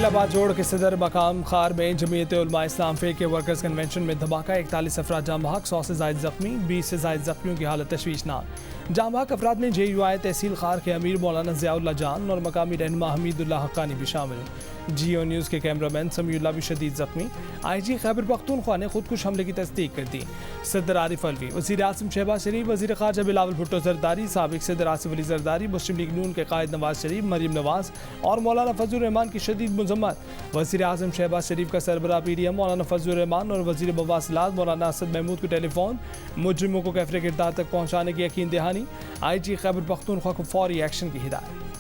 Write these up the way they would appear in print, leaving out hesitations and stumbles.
खलीलाबाद जोड़ के सदर मकाम खार में जमीयत उलमा इस्लाम फे के वर्कर्स कन्वेंशन में धमाका, 41 अफराद जाम बहक, 100 से जायद जख्मी, 20 से जायद जख्मियों की हालत तशवीशनाक। जाम बहक अफराद में JUI तहसील खार के अमीर मौलाना ज़ियाउल्लाह जान और मकामी रहनुमा हमीदुल्लाह हक्कानी भी शामिल। GO न्यूज़ के कैमरामैन समीउल्लाह भी शदीद जख्मी। IG खैबर पख्तूनख्वा ने खुदकुश हमले की तस्दीक कर दी। सदर आरिफ अलवी, वज़ीर आज़म शहबाज शरीफ, वज़ीर ख़ारजा बिलावल भुट्टो ज़रदारी, साबिक़ सदर आसिफ अली ज़रदारी, मुस्लिम लीग नून के कायद नवाज शरीफ, मरीम नवाज और मौलाना फजलुर रहमान की शदीद मुज़म्मत। वज़ीर आज़म शहबाज शरीफ का सरबराह PDM मौलाना फजलुर रहमान और वज़ीर मवासिलात मौलाना असद महमूद को टेलीफोन, मुजरिमों को कैफरे किरदार तक पहुँचाने की यकीन दहानी। IG खैबर पख्तूनख्वा को फौरी एक्शन की हिदायत।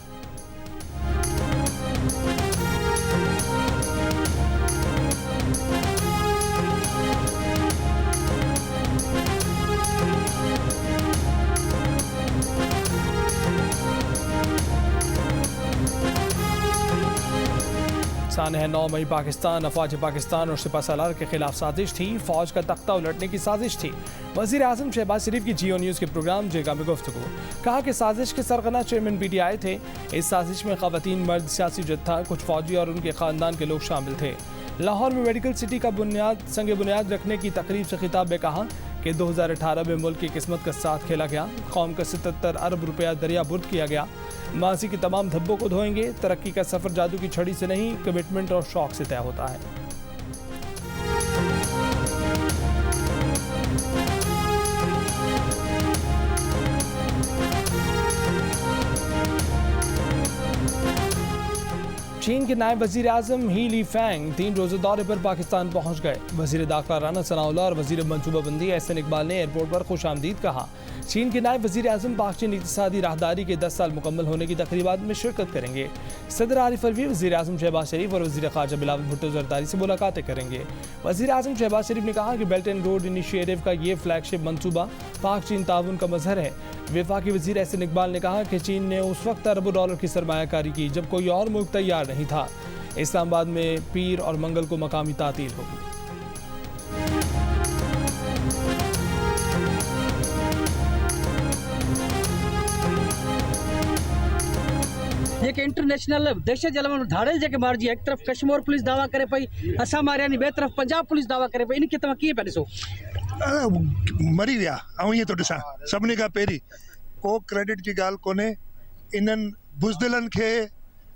सानह 9 मई पाकिस्तान, अफवाज पाकिस्तान और सिपा सालार के खिलाफ साजिश थी। फौज का तख्ता उलटने की साजिश थी। वज़ीर आज़म शहबाज शरीफ की GO न्यूज़ के प्रोग्राम जेगा में गुफ्तगू, कहा कि साजिश के सरगना चेयरमैन PTI थे। इस साजिश में ख़वातीन, मर्द, सियासी जत्था, कुछ फौजी और उनके ख़ानदान के लोग शामिल थे। लाहौर में मेडिकल सिटी का संग बुनियाद रखने की तकरीब से खिताब में कहा कि 2018 में मुल्क की किस्मत का साथ खेला गया, कौम का 77 अरब रुपया दरिया बुर्द किया गया। माजी के तमाम धब्बों को धोएंगे। तरक्की का सफ़र जादू की छड़ी से नहीं, कमिटमेंट और शौक से तय होता है। चीन के नायब वज़ीर आज़म ही लीफेंग 3 रोज़ा दौरे पर पाकिस्तान पहुँच गए। वज़ीर दाखिला राना सनाउल्लाह और वज़ीर मनसूबाबंदी एहसन इकबाल ने एयरपोर्ट पर खुशामदीद कहा। चीन के नायब वज़ीर आज़म पाक चीन इक़्तिसादी राहदारी के 10 साल मुकम्मल होने की तक़रीबात में शिरकत करेंगे। सदर आरिफ अलवी, वज़ीर आज़म शहबाज शरीफ और वज़ीर ख़ारजा बिलावल भुट्टो ज़रदारी से मुलाकातें करेंगे। वज़ीर आज़म शहबाज शरीफ ने कहा कि बेल्ट एंड रोड इनिशिएटिव का ये फ्लैगशिप मनसूबा पाक चीन ताउन का मजहर है। वफाकी वज़ीर एहसन इकबाल ने कहा कि चीन ने उस वक्त अरबों डॉलर की सरमायाकारी की जब कोई और मुल्क तैयार नहीं था। इस्लामाबाद में पीर और मंगल को मकामी तातील होगी। एक इंटरनेशनल दहशत जलम धाड़े जेके मारजी, एक तरफ कश्मीर पुलिस दावा करे पई असा मारियानी, ॿिए तरफ पंजाब पुलिस दावा करे पई, इनखे तव्हां कीअं पिया ॾिसो? मरी विया ऐं ईअं थो ॾिसां। सभिनी खां पहिरीं को क्रेडिट जी ॻाल्हि कोन्हे। इन्हनि बुज़दिलनि खे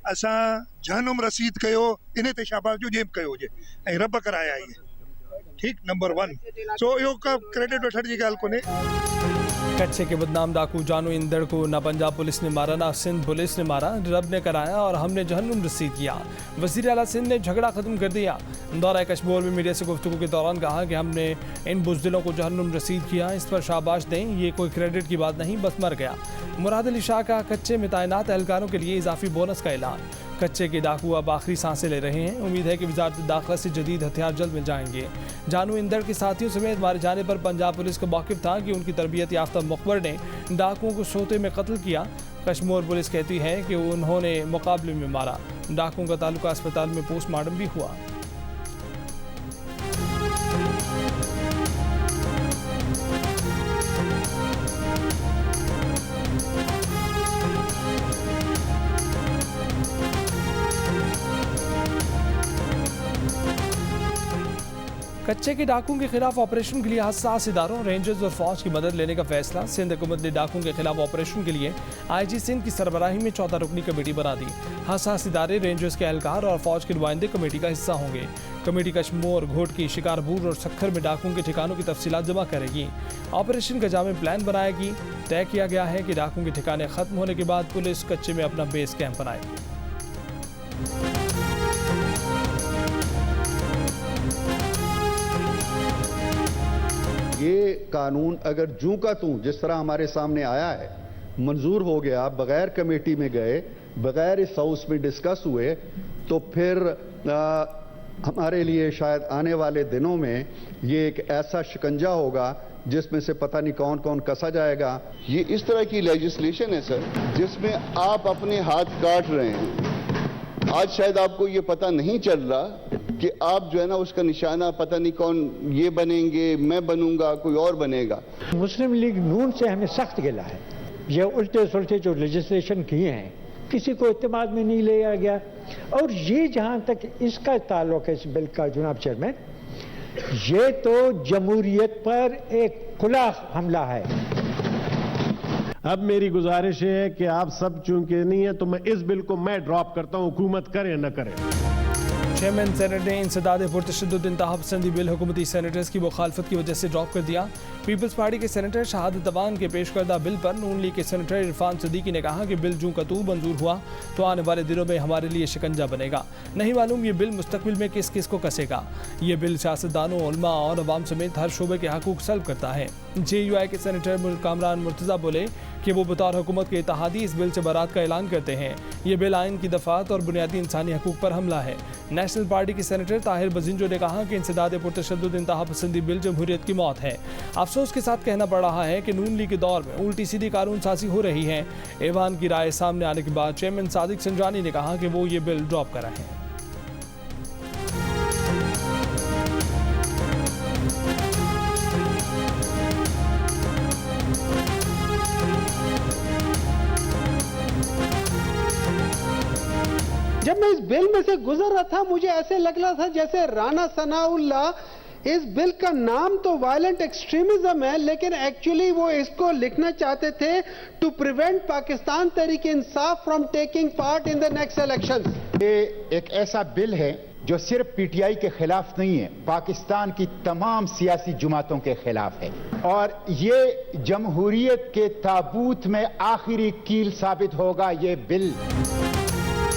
असां जहनुम रसीद कयो, इन ते शाबाश जो जेब कयो हुजे ऐं रब कराया इहे, ठीकु, नंबर 1। सो इहो का क्रेडिट वठण जी ॻाल्हि कोन्हे। कच्चे के बदनाम डाकू जानू इंदड़ को ना पंजाब पुलिस ने मारा ना सिंध पुलिस ने मारा, रब ने कराया और हमने जहन्नुम रसीद किया। वज़ीर आला सिंध ने झगड़ा ख़त्म कर दिया। दौरा कश्मीर में मीडिया से गुफ्तगू के दौरान कहा कि हमने इन बुज़दिलों को जहन्नुम रसीद किया, इस पर शाबाश दें, ये कोई क्रेडिट की बात नहीं, बस मर गया। मुराद अली शाह का कच्चे में तैनात एहलकारों के लिए इजाफी बोनस का ऐलान। कच्चे के डाकू अब आखिरी सांसें ले रहे हैं। उम्मीद है कि वज़ारत दाखिला से जदीद हथियार जल्द मिल जाएंगे। जानू इंदड़ के साथियों समेत मारे जाने पर पंजाब पुलिस को वाकिफ था कि उनकी तरबियत याफ्ता मुखबर ने डाकुओं को सोते में कत्ल किया। कश्मीर पुलिस कहती है कि उन्होंने मुकाबले में मारा। डाकुओं का ताल्लुका अस्पताल में पोस्टमार्टम भी हुआ। कच्चे के डाकुओं के खिलाफ ऑपरेशन के लिए हसास इदारों, रेंजर्स और फौज की मदद लेने का फैसला। सिंध हुकूमत ने डाकुओं के खिलाफ ऑपरेशन के लिए IG सिंध की सरबराही में 14 रुकनी कमेटी बना दी। हसास इदारे, रेंजर्स के एहलकार और फौज के नुमाइंदे कमेटी का हिस्सा होंगे। कमेटी कश्मीर, घोटकी, शिकारपुर और सक्खर में डाकुओं के ठिकानों की तफसीलात जमा करेगी। ऑपरेशन का जामे प्लान बनाएगी। तय किया गया है कि डाकुओं के ठिकाने खत्म होने के बाद पुलिस कच्चे में अपना बेस कैंप बनाएगी। ये कानून अगर जूं का तूं जिस तरह हमारे सामने आया है, मंजूर हो गया, बगैर कमेटी में गए, बगैर इस हाउस में डिस्कस हुए, तो फिर हमारे लिए शायद आने वाले दिनों में ये एक ऐसा शिकंजा होगा जिसमें से पता नहीं कौन कौन कसा जाएगा। ये इस तरह की लेजिस्लेशन है सर, जिसमें आप अपने हाथ काट रहे हैं। आज शायद आपको ये पता नहीं चल रहा कि आप जो है ना उसका निशाना पता नहीं कौन ये बनेंगे, मैं बनूंगा, कोई और बनेगा। मुस्लिम लीग नून से हमें सख्त गिला है। ये उल्टे सुलटे जो लेजिस्लेशन किए हैं किसी को इत्तेमाद में नहीं लिया गया। और ये जहाँ तक इसका ताल्लुक है इस बिल का जनाब चेयरमैन, ये तो जमहूरियत पर एक खुला हमला है। अब मेरी गुजारिश है कि आप सब चूंकि नहीं है तो मैं इस बिल को ड्रॉप करता हूं, हुकूमत करे न करे। चेयरमैन सेनेट ने इंसदाद पुरतशद्दुद इंतहा पसंदी बिल हुकूमती सेनेटर्स की मुखालफत की वजह से ड्रॉप कर दिया। पीपल्स पार्टी के सेनेटर शहादत अवान के पेश करदा बिल पर नून लीग के सेनेटर इरफान सदीकी ने कहा कि बिल जूं का तू मंजूर हुआ तो आने वाले दिनों में हमारे लिए शिकंजा बनेगा। नहीं मालूम ये बिल मुस्तकबिल में किस किस को कसेगा। ये बिल सियासतदानों, उलमा और अवाम समेत हर शोबे के हकूक सल्ब करता है। JUI के सेनेटर कामरान मुर्तज़ा बोले कि वो बतौर हुकूमत के इत्तेहादी इस बिल से बरात का ऐलान करते हैं। ये बिल आइन की दफ़ात और बुनियादी इंसानी हकूक पर हमला है। नेशनल पार्टी के सेनेटर ताहिर बजिंजो ने कहा कि इंसदाद पुरतशद्दुद इंतहा पसंदी बिल जमहूरियत की मौत है। अफसोस के साथ कहना पड़ रहा है कि नून लीग के दौर में उल्टी सीधी कानून साजी हो रही है। ऐवान की राय सामने आने के बाद चेयरमैन सादिक संजानी ने कहा कि वो ये बिल ड्रॉप कराएं। जब मैं इस बिल में से गुजर रहा था मुझे ऐसे लग रहा था जैसे राना सनाउल्लाह, इस बिल का नाम तो वायलेंट एक्सट्रीमिज्म है लेकिन एक्चुअली वो इसको लिखना चाहते थे to prevent Pakistan Tehreek Insaf from taking part in the next election. ये एक ऐसा बिल है जो सिर्फ PTI के खिलाफ नहीं है, पाकिस्तान की तमाम सियासी जमातों के खिलाफ है और ये जमहूरियत के ताबूत में आखिरी कील साबित होगा ये बिल।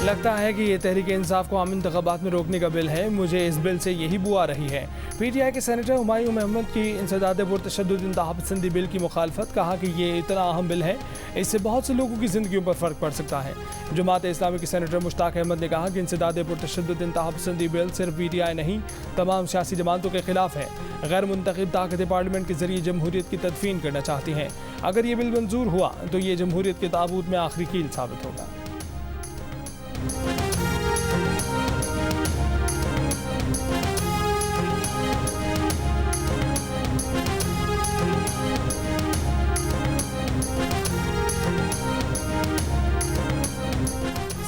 लगता है कि ये तहरीक इंसाफ को आम इंतखाबात में रोकने का बिल है। मुझे इस बिल से यही बू आ रही है। PTI के सेनेटर हुमायूं महमूद की इंसदाद पुरतशद्दुद इंतहा पसंदी बिल की मुखालफत, कहा कि ये इतना अहम बिल है इससे बहुत से लोगों की ज़िंदगियों पर फ़र्क पड़ सकता है। जमात इस्लामी के सेनेटर मुश्ताक अहमद ने कहा कि इंसदाद पुरतशद्दुद इंतहा पसंदी बिल सिर्फ PTI नहीं तमाम सियासी जमातों के खिलाफ है। गैर मुंतखब ताकतें पार्लियामेंट के जरिए जमहूरियत की तदफीन करना चाहती हैं। अगर ये बिल मंजूर हुआ तो ये जमहूरियत के ताबूत में आखिरी कील साबित होगा।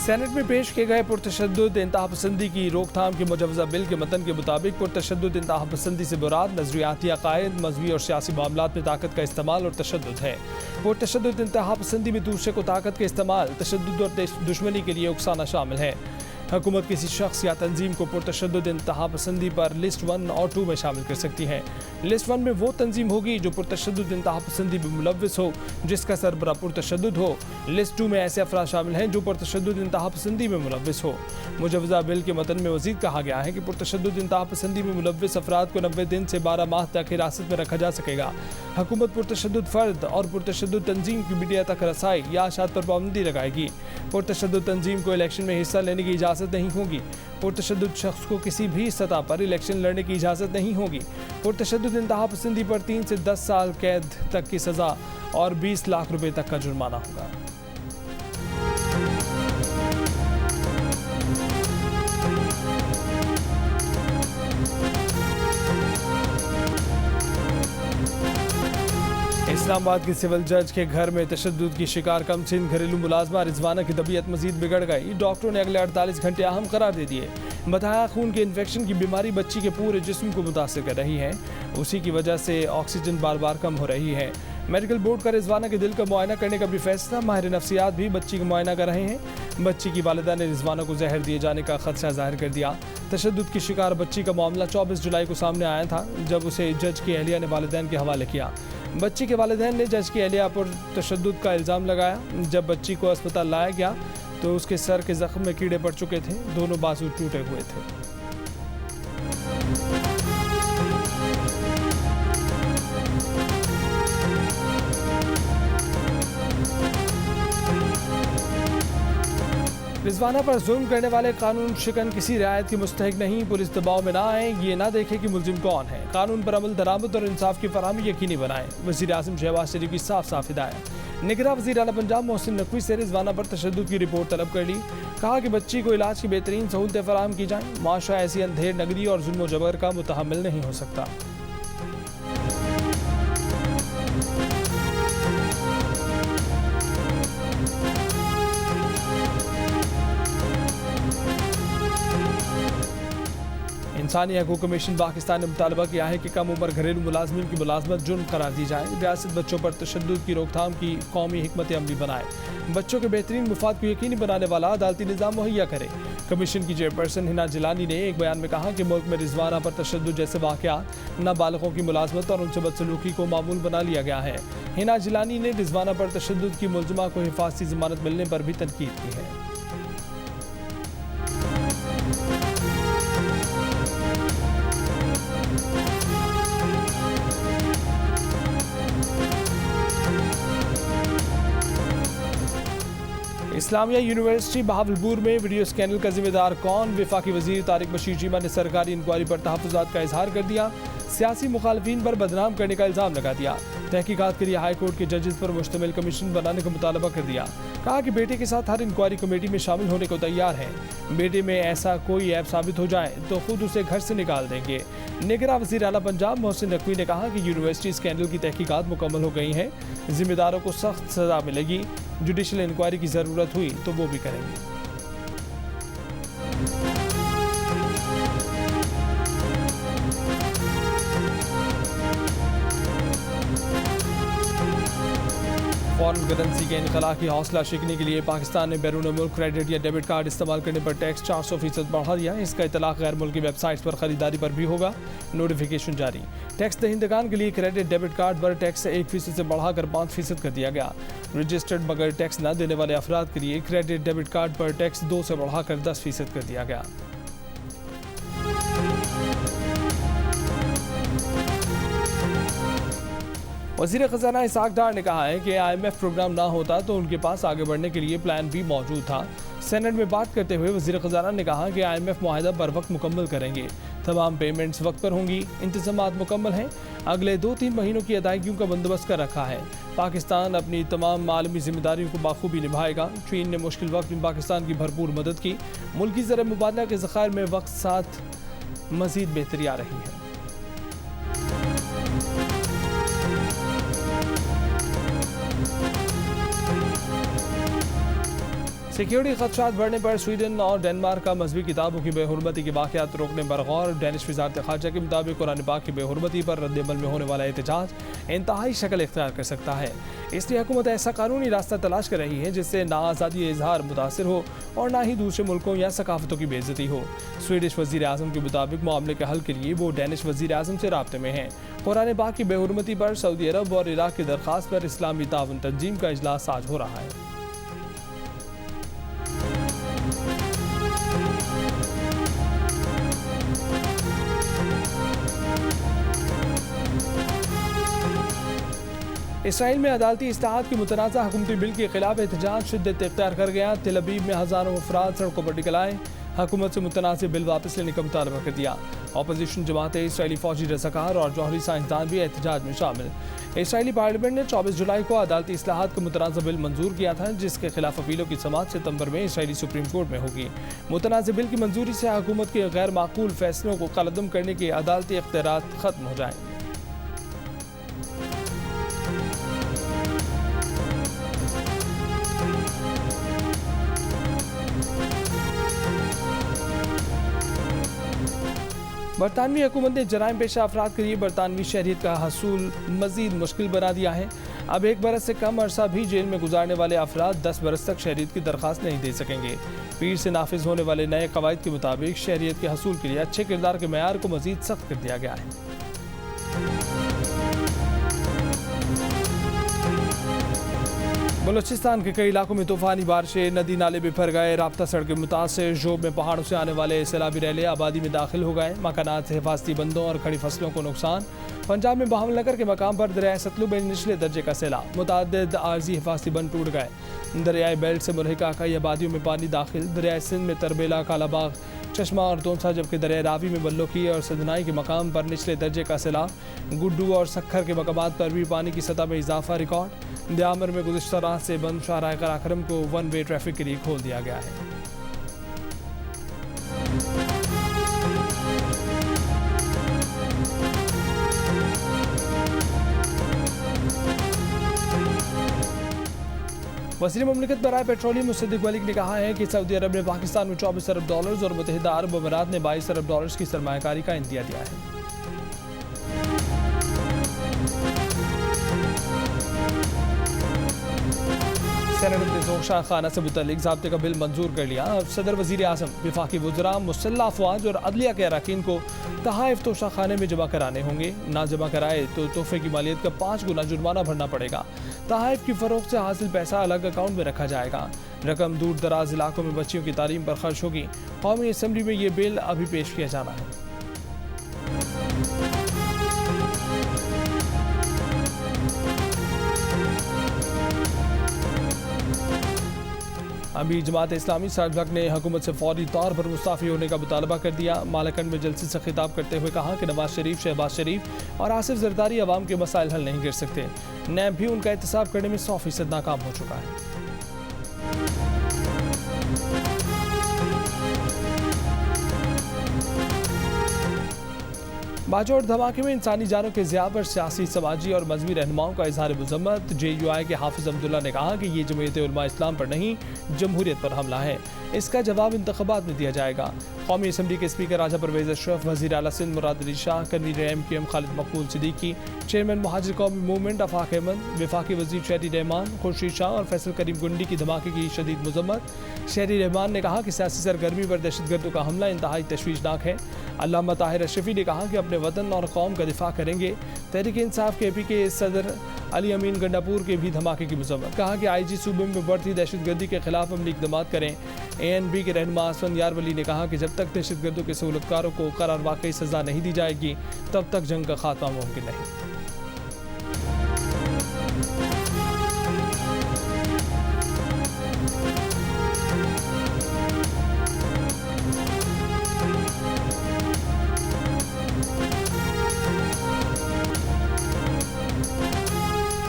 सेनेट में पेश किए गए पुरतशद्दुद इंतहा पसंदी की रोकथाम के मुजवजा बिल के मतन के मुताबिक पुरतशद्दुद इंतहा पसंदी से मुराद नजरियाती अकायद, मजहबी और सियासी मामलात में ताकत का इस्तेमाल और तशद्दुद है। पुरतशद्दुद इंतहा पसंदी में दूसरे को ताकत के इस्तेमाल, तशद्दुद और दुश्मनी के लिए उकसाना शामिल है। हुकूमत किसी शख्स या तंजीम को पुरतशद्दुद इंतहा पसंदी पर लिस्ट 1 और 2 में शामिल कर सकती है। लिस्ट 1 में वो तंजीम होगी जो पुरतशद्दुद इंतहा पसंदी में मुलव्विस हो, जिसका सरबरा पुरतशद्दुद हो। लिस्ट 2 में ऐसे अफराद शामिल हैं जो पुरतशद्दुद इंतहा पसंदी में मुलव्विस हो। मुजवजा बिल के मतन में मज़ीद कहा गया है कि पुरतशद्दुद इंतहा पसंदी में मुलव्विस अफराद को 90 दिन से 12 माह तक हिरासत में रखा जा सकेगा। हुकूमत पुरतशद्दुद फ़र्द और पुरतशद्दुद तंजीम की मीडिया तक रसाई या अशात पर पाबंदी लगाएगी। पुरतशद्दुद तंजीम को इलेक्शन में हिस्सा लेने की इजाज़त नहीं होगी। पुरतशद्दुद शख्स को किसी भी सतह पर इलेक्शन लड़ने की इजाज़त नहीं होगी। पुरतशद्दुद इंतहा पसंदी पर 3 से 10 साल कैद तक की सज़ा और 20 लाख रुपए तक का जुर्माना होगा। इस्लामाबाद के सिविल जज के घर में तशद्दुद की शिकार कमसिन घरेलू मुलाजमा रिजवाना की तबीयत मजीद बिगड़ गई। डॉक्टरों ने अगले 48 घंटे अहम करार दे दिए। बताया खून के इन्फेक्शन की बीमारी बच्ची के पूरे जिस्म को मुतासिर कर रही है। उसी की वजह से ऑक्सीजन बार बार कम हो रही है। मेडिकल बोर्ड का रिजवाना के दिल का मुआयना करने का भी फैसला। माहिर नफ्सियात भी बच्ची का मुआयना कर रहे हैं। बच्ची की वालिदा ने रिजवाना को जहर दिए जाने का खदशा जाहिर कर दिया। तशद्दुद की शिकार बच्ची का मामला 24 जुलाई को सामने आया था, जब उसे जज की अहलिया ने वालिदैन के हवाले किया। बच्ची के वालिदैन ने जज की अहलिया पर तशद्दुद का इल्ज़ाम लगाया। जब बच्ची को अस्पताल लाया गया तो उसके सर के जख्म में कीड़े पड़ चुके थे, दोनों बाजू टूटे हुए थे। रिजवाना पर जुल्म करने वाले कानून शिकन किसी रियायत की मुस्तहिक नहीं। पुलिस दबाव में ना आए, ये ना देखे कि मुलजिम कौन है। कानून पर अमल दरामद और इंसाफ की फराहमी यकीनी बनाएं। वज़ीर आज़म शहबाज शरीफ की साफ साफ हिदायत। निगरान वज़ीर आला पंजाब मोहसिन नकवी से रिजवाना पर तशद्दुद की रिपोर्ट तलब कर ली। कहा कि बच्ची को इलाज की बेहतरीन सहूलतें फराहम की जाएँ। माशरा ऐसी अंधेर नगरी और जुल्म जबर का मुतहम्मिल नहीं हो सकता। इंसानी हकूक़ कमीशन पाकिस्तान ने मुतालबा किया है कि कम उम्र घरेलू मुलाजमीन की मुलाजमत जुर्म करार दी जाए। रियासत बच्चों पर तशद्दुद की रोकथाम की कौमी हिकमत अमली बनाए। बच्चों के बेहतरीन मुफाद को यकीनी बनाने वाला अदालती निज़ाम मुहैया करे। कमीशन की चेयरपर्सन हिना जिलानी ने एक बयान में कहा कि मुल्क में रिजवाना पर तशद्दुद जैसे वाक़यात नाबालिगों की मुलाजमत और उनसे बदसलूकी को मामूल बना लिया गया है। हिना जिलानी ने रिजवाना पर तशद्दुद की मुलजमा को हिफाजती ज़मानत मिलने पर भी तनकीद की है। इस्लामिया यूनिवर्सिटी बहावलपुर में वीडियो स्कैंडल का जिम्मेदार कौन? वफाकी वजीर तारिक बशीर चीमा ने सरकारी इंक्वायरी पर तहफ़्फ़ुज़ात का इजहार कर दिया। सियासी मुखालफिन पर बदनाम करने का इल्ज़ाम लगा दिया। तहकीकात के लिए हाई कोर्ट के जजेस पर मुश्तमिल कमीशन बनाने का मुतालबा कर दिया। कहा कि बेटे के साथ हर इंक्वायरी कमेटी में शामिल होने को तैयार है। बेटे में ऐसा कोई ऐप साबित हो जाए तो खुद उसे घर से निकाल देंगे। निगरान वज़ीर आला पंजाब मोहसिन नकवी ने कहा कि यूनिवर्सिटी स्कैंडल की तहकीकात मुकम्मल हो गई हैं। जिम्मेदारों को सख्त सजा मिलेगी। जुडिशल इंक्वायरी की ज़रूरत हुई तो वो भी करेंगे। फॉरेन करेंसी के इनखला की हौसला शिकने के लिए पाकिस्तान ने बैरून मुल्क क्रेडिट या डेबिट कार्ड इस्तेमाल करने पर टैक्स 400% बढ़ा दिया। इसका इतलाक गैर मुल्की वेबसाइट्स पर खरीदारी पर भी होगा। नोटिफिकेशन जारी। टैक्स दहिंदगान के लिए क्रेडिट डेबिट कार्ड पर टैक्स 1% से बढ़ाकर 5% कर दिया गया। रजिस्टर्ड मगर टैक्स न देने वाले अफराद के लिए क्रेडिट डेबिट कार्ड पर टैक्स 2 से बढ़ाकर 10% कर दिया गया। वज़ीर ख़ज़ाना इसाक डार ने कहा है कि IMF प्रोग्राम ना होता तो उनके पास आगे बढ़ने के लिए प्लान भी मौजूद था। सेनेट में बात करते हुए वज़ीर ख़ज़ाना ने कहा कि IMF मुआहदा बर वक्त मुकम्मल करेंगे। तमाम पेमेंट्स वक्त पर होंगी। इंतज़ामात मुकम्मल हैं। अगले 2-3 महीनों की अदायगियों का बंदोबस्त कर रखा है। पाकिस्तान अपनी तमाम आलमी जिम्मेदारियों को बाखूबी निभाएगा। चीन ने मुश्किल वक्त में पाकिस्तान की भरपूर मदद की। मुल्की ज़र मुबादला के ज़खायर में वक्त साथ मज़ीद बेहतरी आ रही है। सिक्योरिटी खदशात बढ़ने पर स्वीडन और डेनमार्क का मजहबी किताबों की बेहुरमती के वाक़यात रोकने पर गौर। डेनिश वज़ारत ख़ारजा के मुताबिक कुरान पाक की बेहुरमती पर रद्दअमल में होने वाला एहतजाज इंतहाई शक्ल इख्तियार कर सकता है। इसलिए हुकूमत ऐसा कानूनी रास्ता तलाश कर रही है जिससे ना आज़ादी इजहार मुतासिर हो और ना ही दूसरे मुल्कों या सकाफतों की बेइज्जती हो। स्वीडिश वज़ीर आज़म के मुताबिक मामले के हल के लिए वो डेनिश वज़ीर आज़म से राब्ते में हैं। कुरान पाक की बेहुरमती पर सऊदी अरब और इराक की दरख्वास्त पर इस्लामी ताउन तंजीम का इजलास आज हो रहा है। इसराइल में अदालती इस्लाहात की मुतनाज़ा हुकूमती बिल के खिलाफ एहतजाज शिद्दत इख्तियार कर गया। तेल अवीव में हज़ारों अफराद सड़कों पर निकल आए। हुकूमत से मुतनाज़ बिल वापस लेने का मुतालबा कर दिया। अपोजिशन जमातें, इसराइली फौजी रज़ाकार और जौहरी साइंसदान भी एहतजाज में शामिल। इसराइली पार्लियामेंट ने 24 जुलाई को अदालती इस्लाहात का मुतनाज़ा बिल मंजूर किया था, जिसके खिलाफ अपीलों की समाअत सितंबर में इसराइली सुप्रीम कोर्ट में होगी। मुतनाज़ा बिल की मंजूरी से हुकूमत के गैर माकूल फैसलों को कलअदम करने के अदालती इख्तियारात खत्म हो जाएंगे। बरतानवी हुकूमत ने जराइम पेशा अफराद के लिए बरतानवी शहरियत का हसूल मजीद मुश्किल बना दिया है। अब 1 बरस से कम अरसा भी जेल में गुजारने वाले अफराद 10 बरस तक शहरियत की दरख्वास्त नहीं दे सकेंगे। पीर से नाफिज होने वाले नए कवायद के मुताबिक शहरियत के हसूल के लिए अच्छे किरदार के मेयार को मजीद सख्त कर दिया गया है। बलूचिस्तान के कई इलाकों में तूफानी बारिशें, नदी नाले बिफर गए, राब्ता सड़कें मुतासर। जोब में पहाड़ों से आने वाले सैलाबी रैले आबादी में दाखिल हो गए। मकानात से हिफाजती बंदों और खड़ी फसलों को नुकसान। पंजाब में बहावलनगर के मकाम पर दरियाए सतलुज में निचले दर्जे का सैलाब। मुतअद्दिद आर्जी हिफाजती बंद टूट गए। दरियाई बेल्ट से मुल्हिका कई आबादियों में पानी दाखिल। दरियाए सिंध में तरबेला, कालाबाग, चश्मा और तोनसा, जबकि दरियाए रावी में बल्लोकी और सदनाई के मकाम पर निचले दर्जे का सैलाब। गुड्डू और सखर के मकामात पर भी पानी की सतह में इजाफा रिकॉर्ड। दियामर में गुज़िश्ता रात से बंद शाहराह कराक्रम को 1 वे ट्रैफिक के लिए खोल दिया गया है। वज़ीर मुमलिकत बराए पेट्रोलियम मुसद्दिक मलिक ने कहा है कि सऊदी अरब ने पाकिस्तान में 24 अरब डॉलर्स और मुत्तहिदा अरब अमीरात ने 22 अरब डॉलर्स की सरमायाकारी का इंदिया दिया है। सेनेट ने ज़ोशा खाना से मुतल्लिक ज़ाब्ते का बिल मंजूर कर लिया। अब सदर वज़ीर आज़म वफाकी वज़रा मुसल्लह अफ़वाज और अदलिया के अरकान को तहाइफ तोशा खाने में जमा कराने होंगे। ना जमा कराए तो तोहफे की मालियत का 5 गुना जुर्माना भरना पड़ेगा। तहाइफ की फ़रोख्त से हासिल पैसा अलग अकाउंट में रखा जाएगा। रकम दूर दराज इलाकों में बच्चियों की तालीम पर खर्च होगी। कौमी असम्बली में ये बिल अभी पेश किया जाना है। अमीर जमात इस्लामी सराज हक ने हुकूमत से फौरी तौर पर मुस्ताफ़ी होने का मुतालबा कर दिया। मालकंड में जलसे से खिताब करते हुए कहा कि नवाज शरीफ, शहबाज शरीफ और आसिफ जरदारी अवाम के मसाइल हल नहीं कर सकते। नैब भी उनका एहतसाब करने में 100% नाकाम हो चुका है। बाजौड़ धमाके में इंसानी जानों के ज़िया पर सियासी, समाजी और मजहबी रहनुमाओं का इजहार मज़म्मत। JUI के हाफिज़ अब्दुल्ला ने कहा कि ये जमीयत उलमा इस्लाम पर नहीं, जमहूरियत पर हमला है। इसका जवाब इंतख़ाबात में दिया जाएगा। कौमी असम्बली के स्पीकर राजा परवेज़ अशरफ, वज़ीर आला सिंध मुराद अली शाह, कन्वीनर MQM खालिद मकबूल सिद्दीकी, चेयरमैन मुहाजिर कौमी मूवमेंट आफाक अहमद, वफाकी वज़ीर शहरी रहमान खुर्शीद शाह और फैसल करीम गुंडी की धमाके की शदीद मज़म्मत। शहरी रहमान ने कहा कि सियासी सरगर्मी पर दहशतगर्दों का हमला इंतहाई तशवीशनाक है। अल्लामा ताहिर अशरफी ने कहा कि अपने वतन और कौम का दिफा करेंगे। तहरीक इंसाफ के AP के सदर अली अमीन गंडापुर के भी धमाके की मज़म्मत। कहा कि IG सूबे में बढ़ती दहशतगर्दी के खिलाफ अमली इक़दाम करें। ANB के रहनुमा असफन यार वली ने कहा कि जब तक दहशतगर्दों के सहूलतकारों को करार वाकई सज़ा नहीं दी जाएगी तब तक जंग का खात्मा मुमकिन नहीं।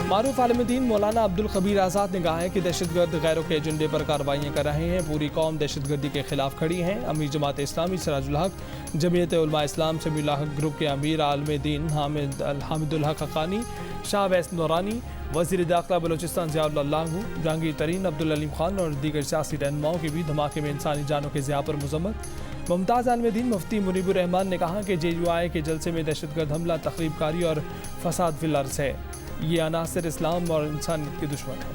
मारूफ आलिम-ए-दीन मौलाना अब्दुल खबीर आज़ाद ने कहा है कि दहशतगर्द गैरों के एजेंडे पर कार्रवाइयाँ कर रहे हैं। पूरी कौम दहशतगर्दी के खिलाफ खड़ी है। अमीर जमात इस्लामी सराजुल हक, जमीयत उलमा इस्लाम समीउल्लाह हक ग्रुप के अमीर आलिम-ए-दीन हामिदुल हक हक़ानी, शाह वैस नौरानी, वज़ीर दाखिला बलोचिस्तान ज़ियाउल्लाह लांगू, जहांगीर तरीन, अब्दुल अलीम खान और दीगर सियासी रहनुमाओं की भी धमाके में इंसानी जानों के ज़िया पर मज़म्मत। मुमताज़ आलिम-ए-दीन मुफ्ती मुनीबुर रहमान ने कहा कि JUI के जलसे में दहशतगर्द हमला तख़रीबकारी और फसाद फिल अर्ज़ है। ये अनासर इस्लाम और इंसानियत के दुश्मन है।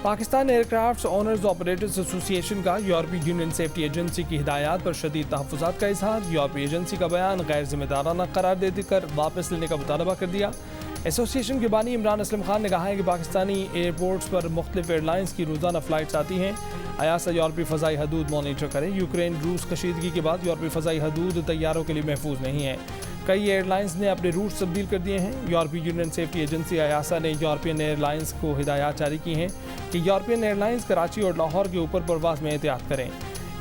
Pakistan aircraft owners operators association का यूरोपीय यूनियन सेफ्टी एजेंसी की हिदायत पर शदीद तहफ़्फ़ुज़ात का इजहार। यूरोपीय एजेंसी का बयान गैर जिम्मेदाराना करार देकर वापस लेने का मुतालबा कर दिया। एसोसिएशन के बानी इमरान असलम खान ने कहा है कि पाकिस्तानी एयरपोर्ट्स पर मुख्तलिफ एयरलाइंस की रोज़ाना फ़्लाइट्स आती हैं। अयासा यूरोपीय फ़ज़ाई हदूद मॉनिटर करें। यूक्रेन रूस कशीदगी के बाद यूरोपीय फ़ज़ाई हदूद तैयारों के लिए महफूज नहीं है। कई एयरलाइंस ने अपने रूट तब्दील कर दिए हैं। यूरोपीय यूनियन सेफ्टी एजेंसी अयासा ने यूरोपियन एयरलाइंस को हिदायत जारी की हैं कि यूरोपियन एयरलाइंस कराची और लाहौर के ऊपर परवाज़ में एहतियात करें।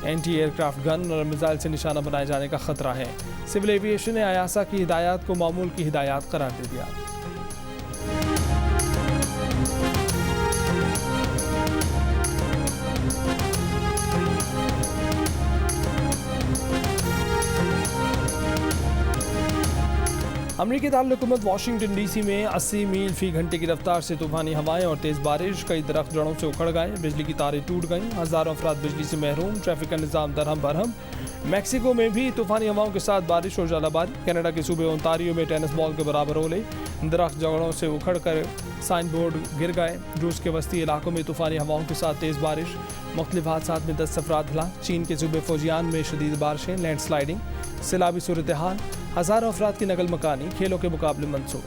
एंटी एयरक्राफ्ट गन और मिसाइल से निशाना बनाए जाने का खतरा है। सिविल एविएशन ने अयासा की हिदायत को मामूल की हिदायत करार दे दिया। अमरीकी दारुल-हुकूमत वाशिंगटन DC में 80 मील फी घंटे की रफ्तार से तूफानी हवाएं और तेज़ बारिश, कई दरख्त जड़ों से उखड़ गए, बिजली की तारें टूट गईं, हज़ारों अफराद बिजली से महरूम, ट्रैफिक का निज़ाम दरहम बरहम। मैक्सिको में भी तूफानी हवाओं के साथ बारिश और ज़ालाबारी। कनाडा के सूबे ओंटारियो में टेनिस बॉल के बराबर ओले, दरख्त जड़ों से उखड़ कर साइन बोर्ड गिर गए। रूस के वस्ती इलाकों में तूफानी हवाओं के साथ तेज़ बारिश, मुख्तलिफ हादसात में 10 अफराद हलाक। चीन के सूबे फौजियान में शदीद बारिशें, लैंड स्लाइडिंग, सैलाबी सूरत हाल, हज़ारों अफराद की नकल मकानी, खेलों के मुकाबले मंसूब।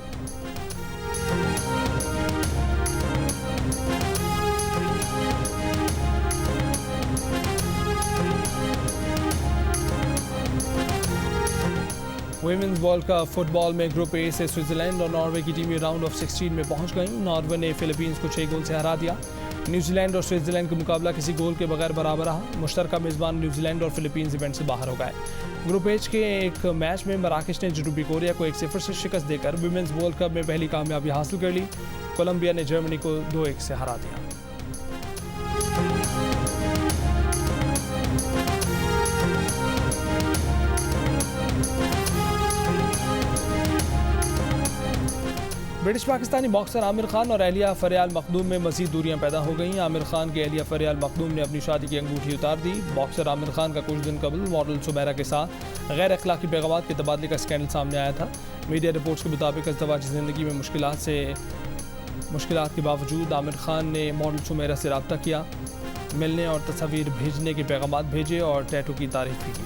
वुमेन्स वर्ल्ड कप फुटबॉल में ग्रुप ए से स्विट्जरलैंड और नॉर्वे की टीमें राउंड ऑफ 16 में पहुंच गईं। नॉर्वे ने फिलीपींस को 6 गोल से हरा दिया। न्यूजीलैंड और स्विट्जरलैंड का मुकाबला किसी गोल के बगैर बराबर रहा। मुश्तरका मेज़बान न्यूजीलैंड और फिलीपींस इवेंट से बाहर हो गए। ग्रुप एच के एक मैच में मराकेश ने जनूबी कोरिया को 1-0 से शिकस्त देकर वुमेन्स वर्ल्ड कप में पहली कामयाबी हासिल कर ली। कोलंबिया ने जर्मनी को 2-1 से हरा दिया। ब्रिटिश पाकिस्तानी बॉक्सर आमिर खान और एहलिया फरियाल मखदूम में मज़ीद दूरियां पैदा हो गईं। आमिर खान के एहलिया फरियाल मखदूम ने अपनी शादी की अंगूठी उतार दी। बॉक्सर आमिर खान का कुछ दिन कबल मॉडल सुमेरा के साथ गैर अखलाकी पैगामात के तबादले का स्कैंडल सामने आया था। मीडिया रिपोर्ट्स के मुताबिक अज़दवाजी ज़िंदगी में मुश्किलात के बावजूद आमिर खान ने मॉडल सुमेरा से रब्ता किया, मिलने और तस्वीर भेजने के पैगामात भेजे और टैटू की तारीफ भी की।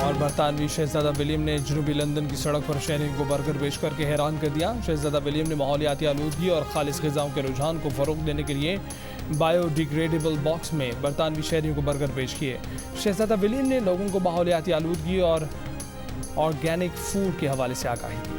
और बरतानवी शहजादा विलियम ने जनूबी लंदन की सड़क पर शहरियों को बर्गर पेश करके हैरान कर दिया। शहजादा विलियम ने माहौलियाती आलूदगी और खालिश ग़िज़ाओं के रुझान को फ़रोग़ देने के लिए बायोडिग्रेडेबल बॉक्स में बरतानवी शहरियों को बर्गर पेश किए। शहजादा विलियम ने लोगों को माहौलियाती आलूदगी और ऑर्गेनिक फूड के हवाले से आगाही दी।